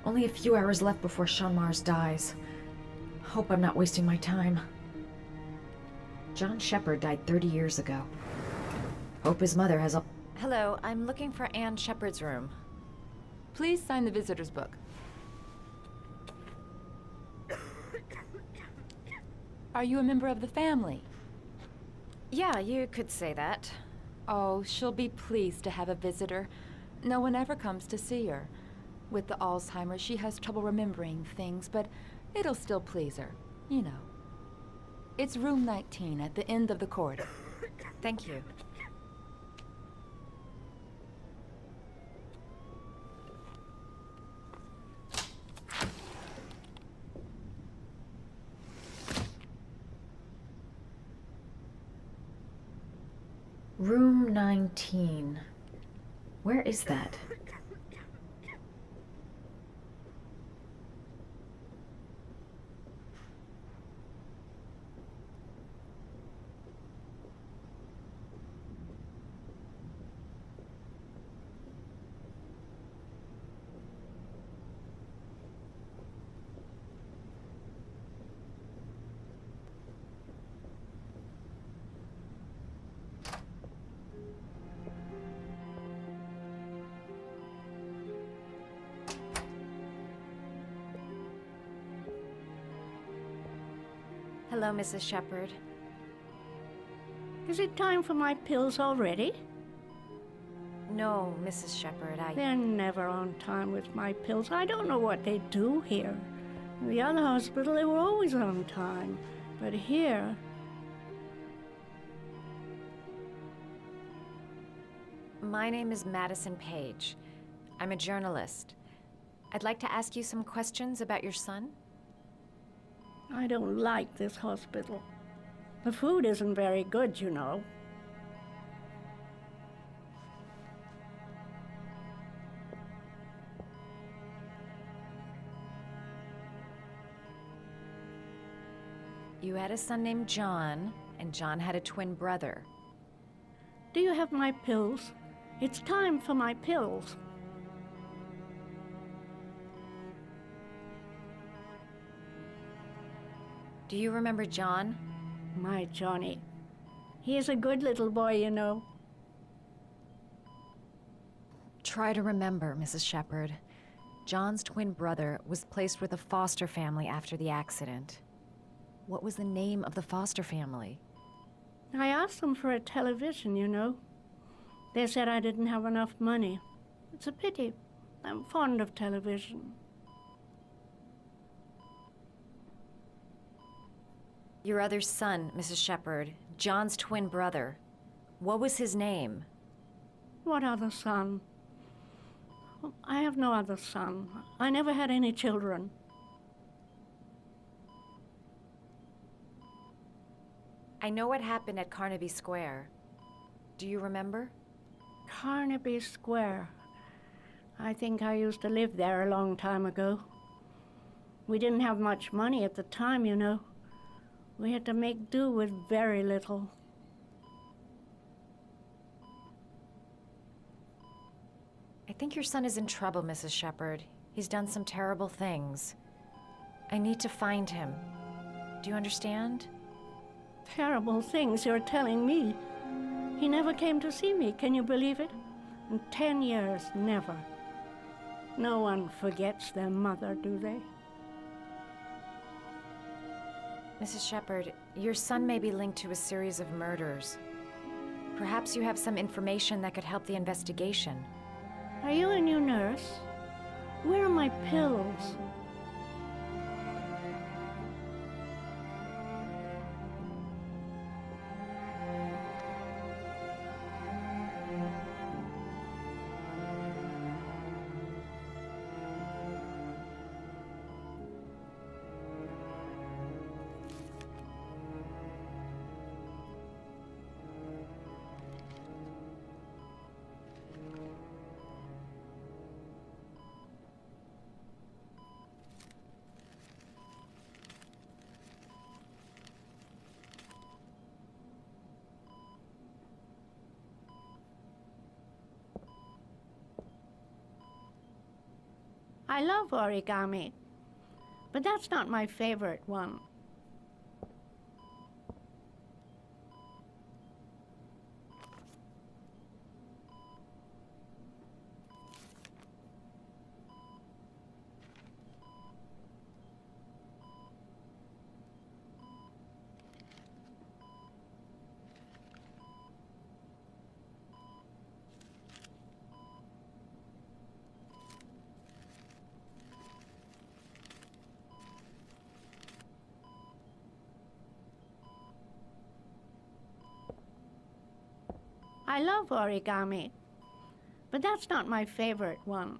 Only a few hours left before Sean Mars dies. Hope I'm not wasting my time. John Shepard died 30 years ago. Hope his mother has a... Hello, I'm looking for Anne Shepard's room. Please sign the visitor's book. Are you a member of the family? Yeah, you could say that. Oh, she'll be pleased to have a visitor. No one ever comes to see her. With the Alzheimer's, she has trouble remembering things, but it'll still please her, you know. It's room 19 at the end of the corridor. Thank you. Room 19. Where is that? Hello, Mrs. Shepard. Is it time for my pills already? No, Mrs. Shepard, They're never on time with my pills. I don't know what they do here. In the other hospital, they were always on time. But here... My name is Madison Page. I'm a journalist. I'd like to ask you some questions about your son. I don't like this hospital. The food isn't very good, you know. You had a son named John, and John had a twin brother. Do you have my pills? It's time for my pills. Do you remember John? My Johnny. He is a good little boy, you know. Try to remember, Mrs. Shepard. John's twin brother was placed with a foster family after the accident. What was the name of the foster family? I asked them for a television, you know. They said I didn't have enough money. It's a pity. I'm fond of television. Your other son, Mrs. Shepard, John's twin brother. What was his name? What other son? I have no other son. I never had any children. I know what happened at Carnaby Square. Do you remember? Carnaby Square. I think I used to live there a long time ago. We didn't have much money at the time, you know. We had to make do with very little. I think your son is in trouble, Mrs. Shepard. He's done some terrible things. I need to find him. Do you understand? Terrible things you're telling me. He never came to see me, can you believe it? In 10 years, never. No one forgets their mother, do they? Mrs. Shepard, your son may be linked to a series of murders. Perhaps you have some information that could help the investigation. Are you a new nurse? Where are my pills? I love origami, but that's not my favorite one. I love origami, but that's not my favorite one.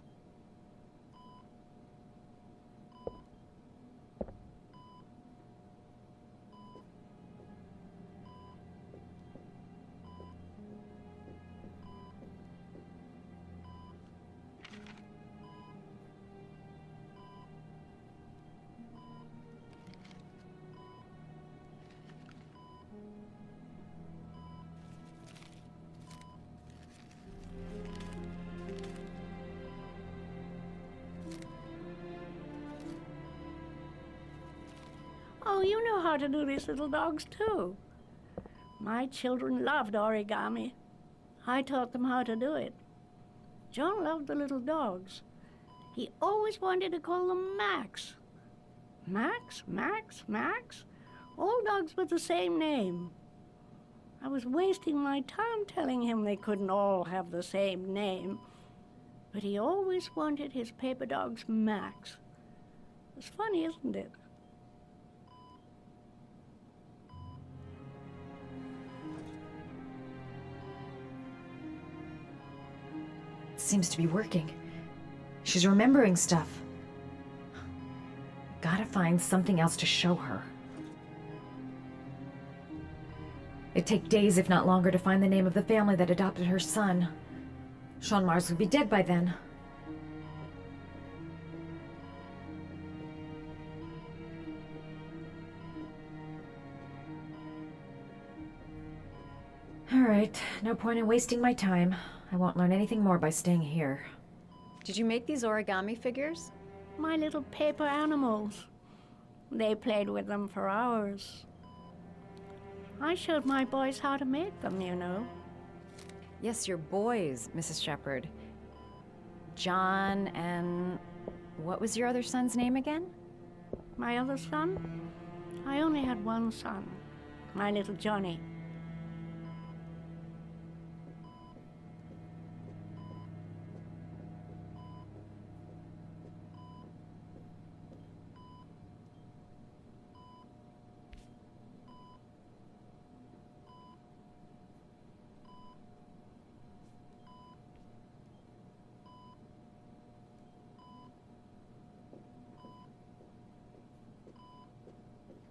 Oh, you know how to do these little dogs, too. My children loved origami. I taught them how to do it. John loved the little dogs. He always wanted to call them Max. Max, Max, Max? All dogs with the same name. I was wasting my time telling him they couldn't all have the same name. But he always wanted his paper dogs Max. It's funny, isn't it? Seems to be working. She's remembering stuff. Gotta find something else to show her. It'd take days, if not longer, to find the name of the family that adopted her son. Sean Mars would be dead by then. All right, no point in wasting my time. I won't learn anything more by staying here. Did you make these origami figures? My little paper animals. They played with them for hours. I showed my boys how to make them, you know. Yes, your boys, Mrs. Shepherd. John and... what was your other son's name again? My other son? I only had one son, my little Johnny.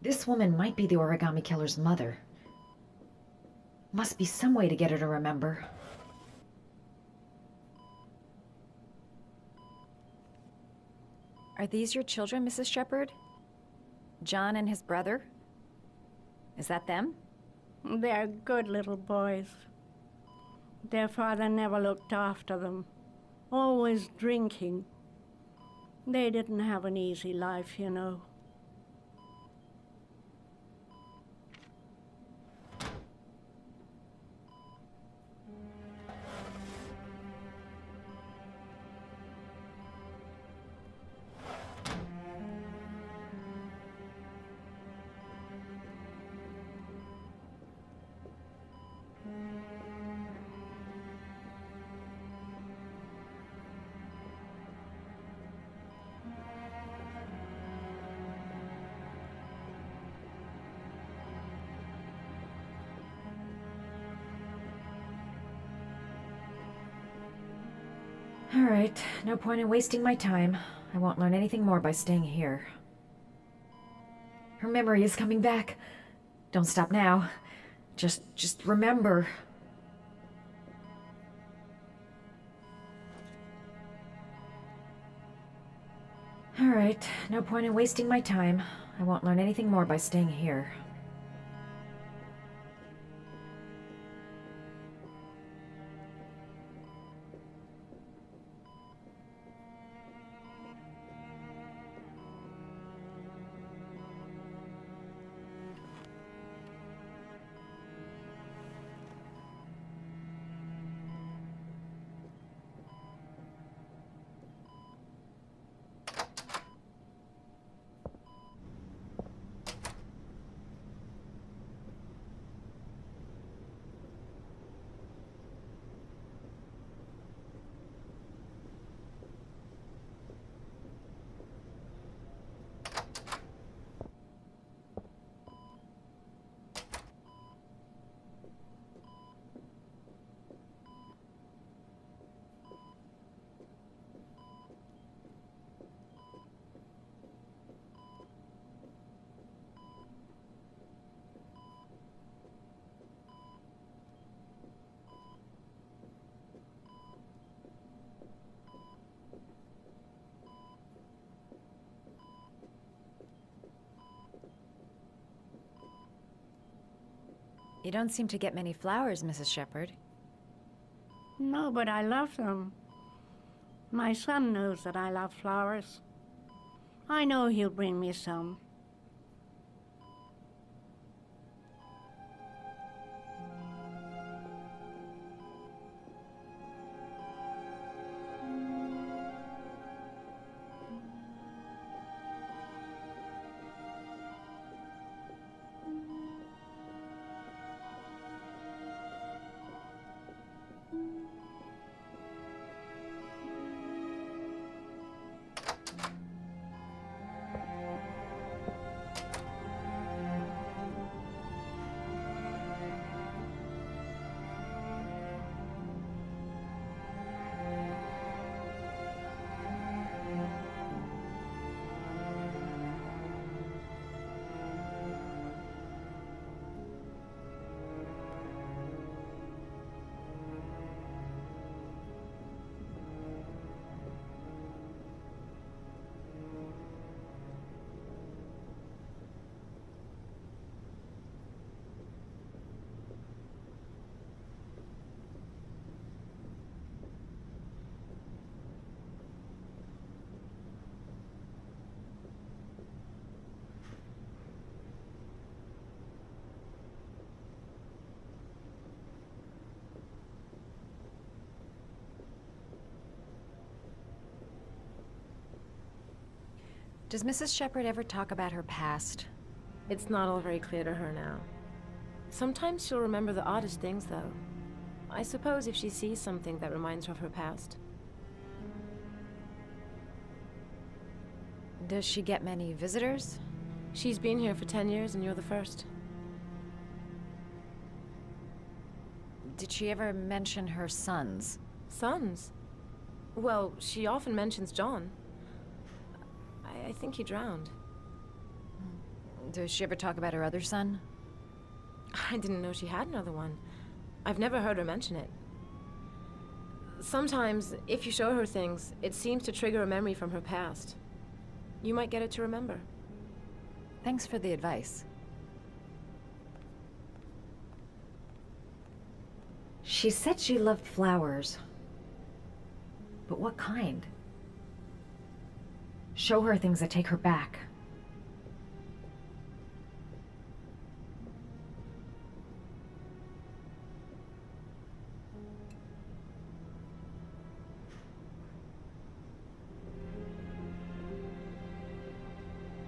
This woman might be the origami killer's mother. Must be some way to get her to remember. Are these your children, Mrs. Shepherd? John and his brother? Is that them? They're good little boys. Their father never looked after them, always drinking. They didn't have an easy life, you know. All right, no point in wasting my time. I won't learn anything more by staying here. Her memory is coming back. Don't stop now. Just remember. All right, no point in wasting my time. I won't learn anything more by staying here. You don't seem to get many flowers, Mrs. Shepherd. No, but I love them. My son knows that I love flowers. I know he'll bring me some. Does Mrs. Shepherd ever talk about her past? It's not all very clear to her now. Sometimes she'll remember the oddest things, though. I suppose if she sees something that reminds her of her past. Does she get many visitors? She's been here for 10 years and you're the first. Did she ever mention her sons? Sons? Well, she often mentions John. I think he drowned. Does she ever talk about her other son? I didn't know she had another one. I've never heard her mention it. Sometimes, if you show her things, it seems to trigger a memory from her past. You might get it to remember. Thanks for the advice. She said she loved flowers. But what kind? Show her things that take her back.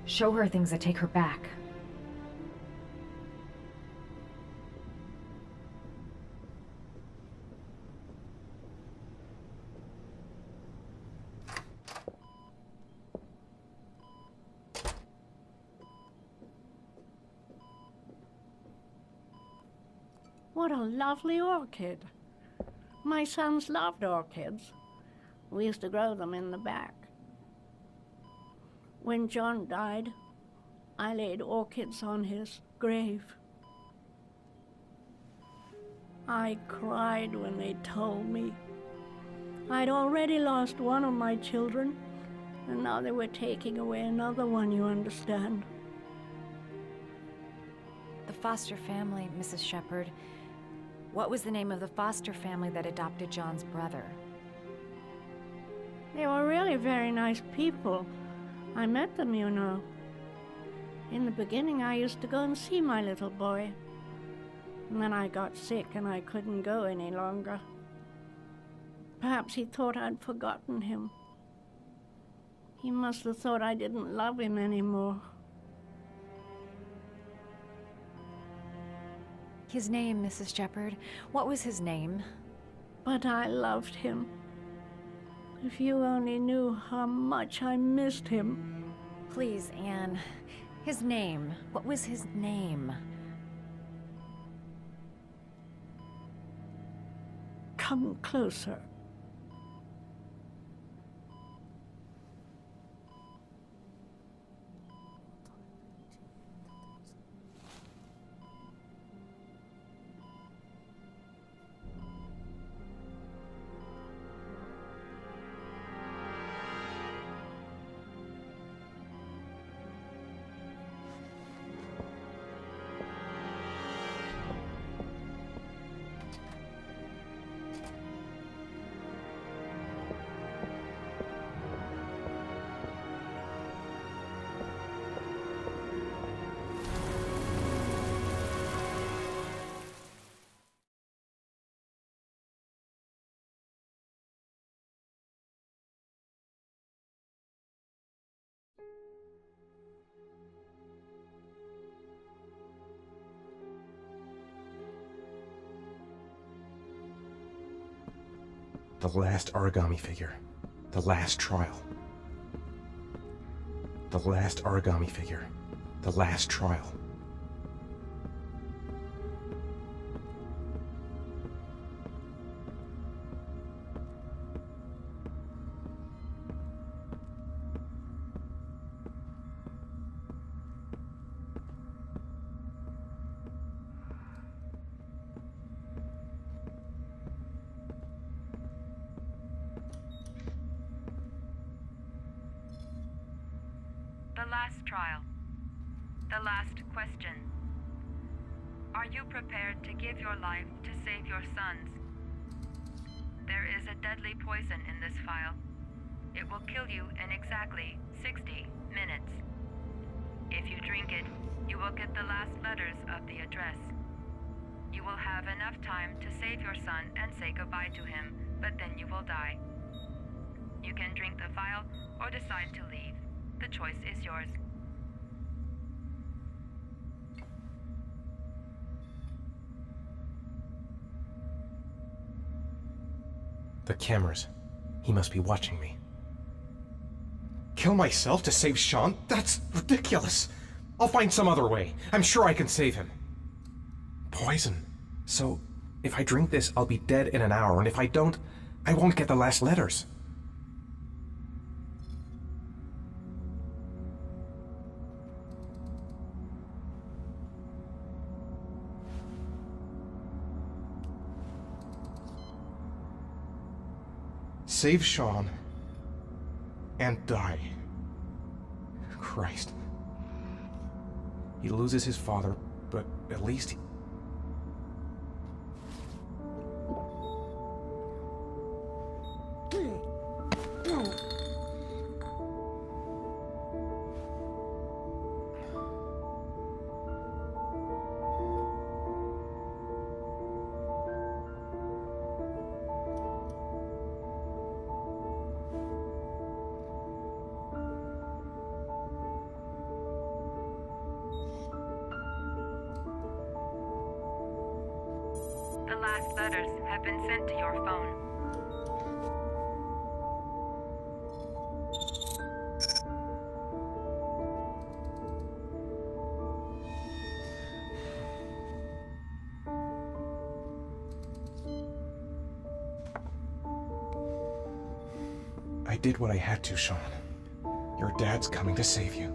Show her things that take her back. What a lovely orchid. My sons loved orchids. We used to grow them in the back. When John died, I laid orchids on his grave. I cried when they told me. I'd already lost one of my children, and now they were taking away another one, you understand. The foster family, Mrs. Shepherd. What was the name of the foster family that adopted John's brother? They were really very nice people. I met them, you know. In the beginning, I used to go and see my little boy. And then I got sick and I couldn't go any longer. Perhaps he thought I'd forgotten him. He must have thought I didn't love him anymore. His name, Mrs. Shepherd. What was his name? But I loved him. If you only knew how much I missed him. Please, Anne. His name. What was his name? Come closer. The last origami figure. The last trial. The last origami figure. The last trial. The last trial. The last question. Are you prepared to give your life to save your sons? There is a deadly poison in this vial. It will kill you in exactly 60 minutes. If you drink it, you will get the last letters of the address. You will have enough time to save your son and say goodbye to him, but then you will die. You can drink the vial or decide to leave. The choice is yours. The cameras. He must be watching me. Kill myself to save Sean? That's ridiculous. I'll find some other way. I'm sure I can save him. Poison. So, if I drink this, I'll be dead in an hour, and if I don't, I won't get the last letters. Save Sean and die. Christ. He loses his father, but at least he... The last letters have been sent to your phone. I did what I had to, Sean. Your dad's coming to save you.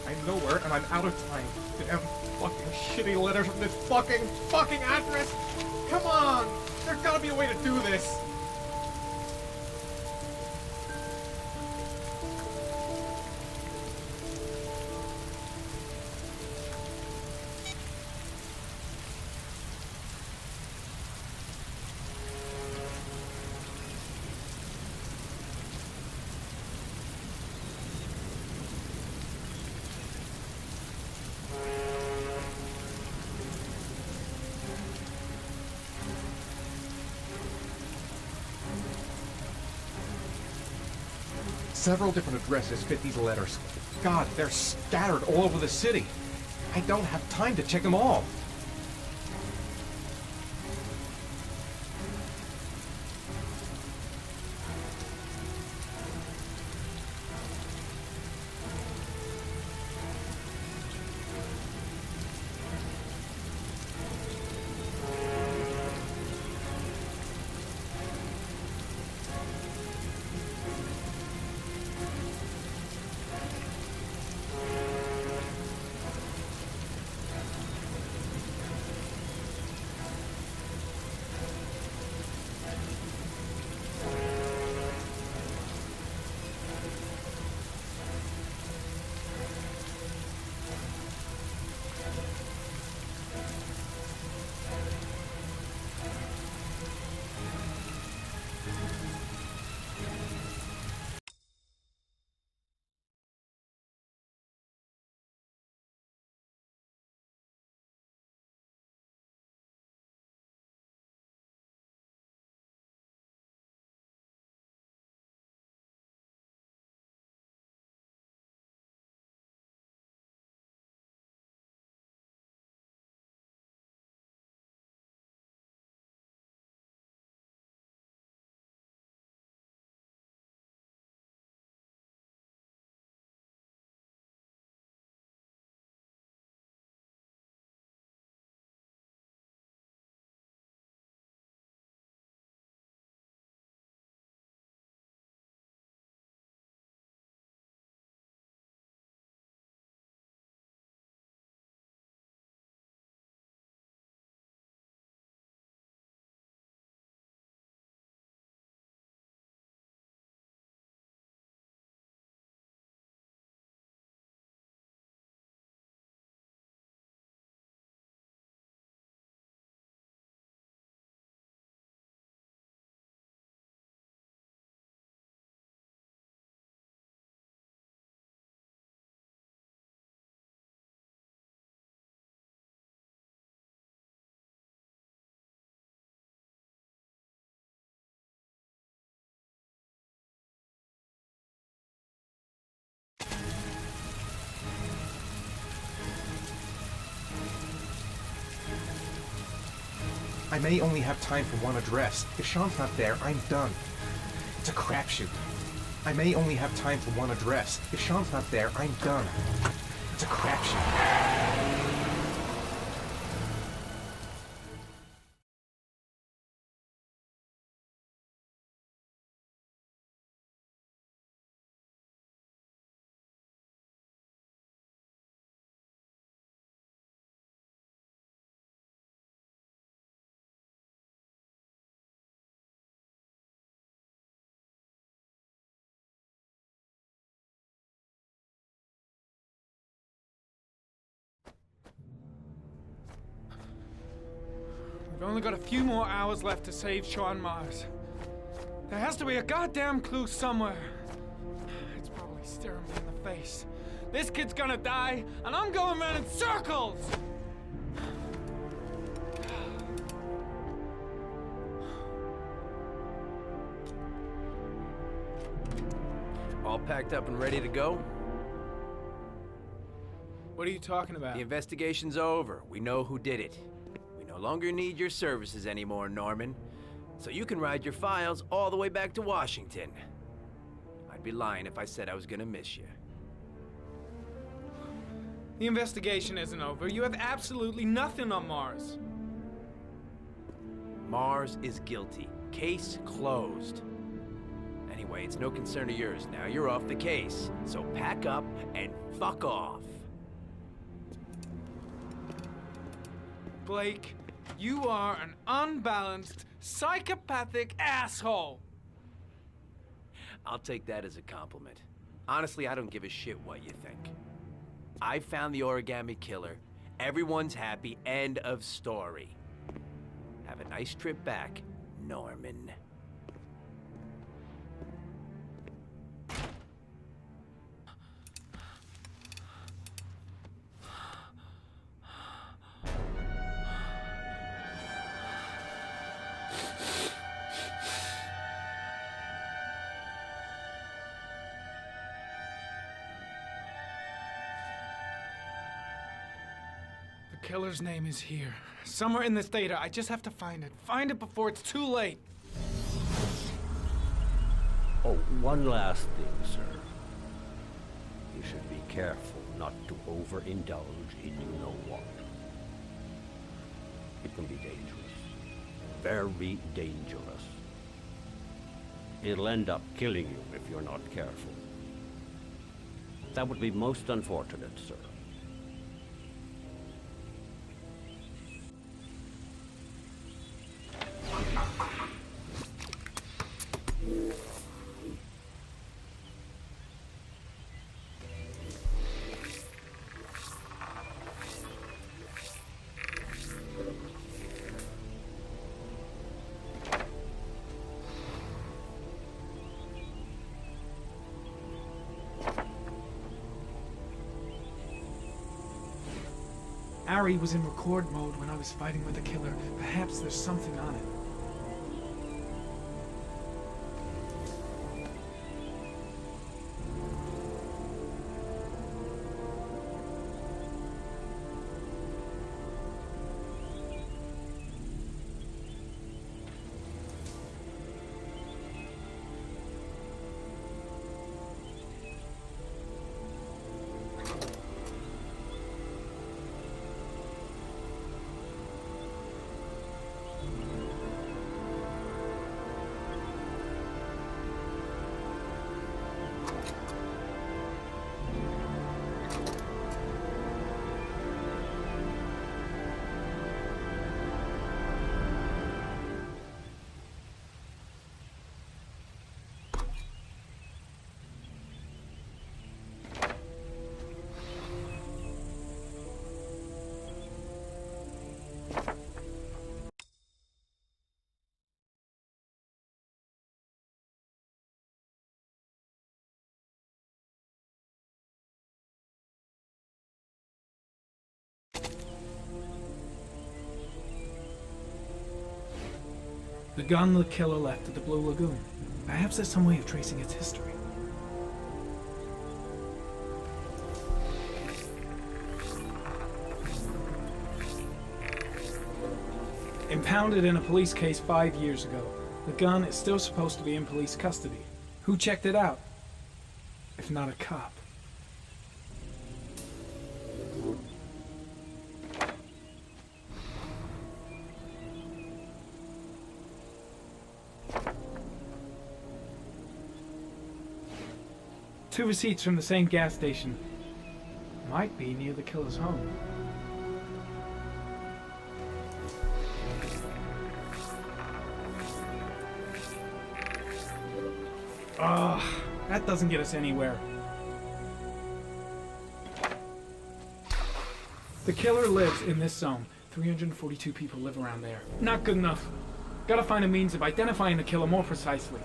I'm nowhere, and I'm out of time. Damn fucking shitty letters from this fucking address! Come on! There's gotta be a way to do this! Several different addresses fit these letters. God, they're scattered all over the city. I don't have time to check them all. I may only have time for one address. If Sean's not there, I'm done. It's a crapshoot. I may only have time for one address. If Sean's not there, I'm done. It's a crapshoot. We've only got a few more hours left to save Sean Mars. There has to be a goddamn clue somewhere. It's probably staring me in the face. This kid's gonna die, and I'm going around in circles! All packed up and ready to go? What are you talking about? The investigation's over. We know who did it. We no longer need your services anymore, Norman. So you can ride your files all the way back to Washington. I'd be lying if I said I was gonna miss you. The investigation isn't over. You have absolutely nothing on Mars. Mars is guilty. Case closed. Anyway, it's no concern of yours now. You're off the case. So pack up and fuck off. Blake, you are an unbalanced, psychopathic asshole! I'll take that as a compliment. Honestly, I don't give a shit what you think. I found the origami killer. Everyone's happy. End of story. Have a nice trip back, Norman. The killer's name is here. Somewhere in this data. I just have to find it. Find it before it's too late. Oh, one last thing, sir. You should be careful not to overindulge in you know what. It can be dangerous. Very dangerous. It'll end up killing you if you're not careful. That would be most unfortunate, sir. Ari was in record mode when I was fighting with the killer. Perhaps there's something on it. The gun the killer left at the Blue Lagoon. Perhaps there's some way of tracing its history. impounded in a police case 5 years ago. The gun is still supposed to be in police custody. Who checked it out? If not a cop. Two receipts from the same gas station. Might be near the killer's home. Ugh, that doesn't get us anywhere. The killer lives in this zone. 342 people live around there. Not good enough. Gotta find a means of identifying the killer more precisely.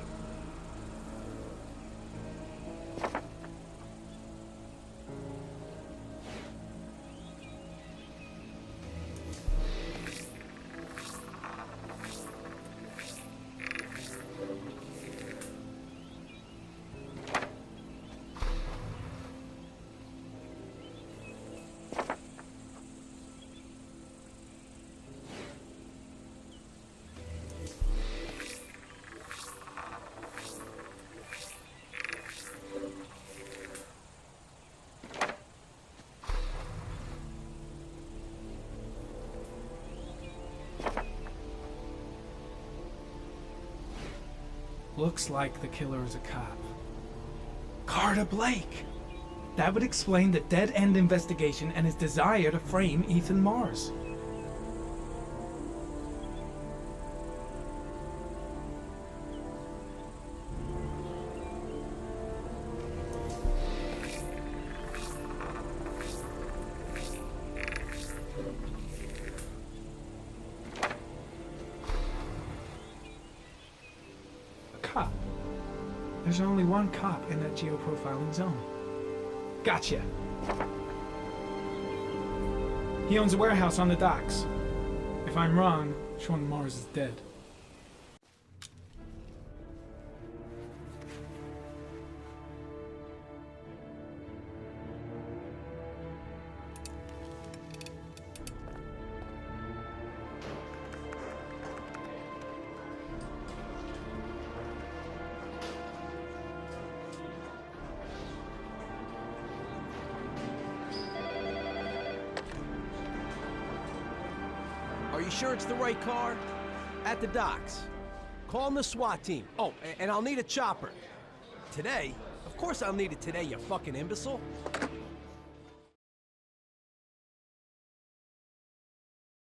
Looks like the killer is a cop. Carter Blake! That would explain the dead-end investigation and his desire to frame Ethan Mars. Cop. There's only one cop in that geoprofiling zone. Gotcha. He owns a warehouse on the docks. If I'm wrong, Sean Mars is dead. Are you sure it's the right car? At the docks. Call the SWAT team. Oh, and I'll need a chopper. Today? Of course I'll need it today, you fucking imbecile.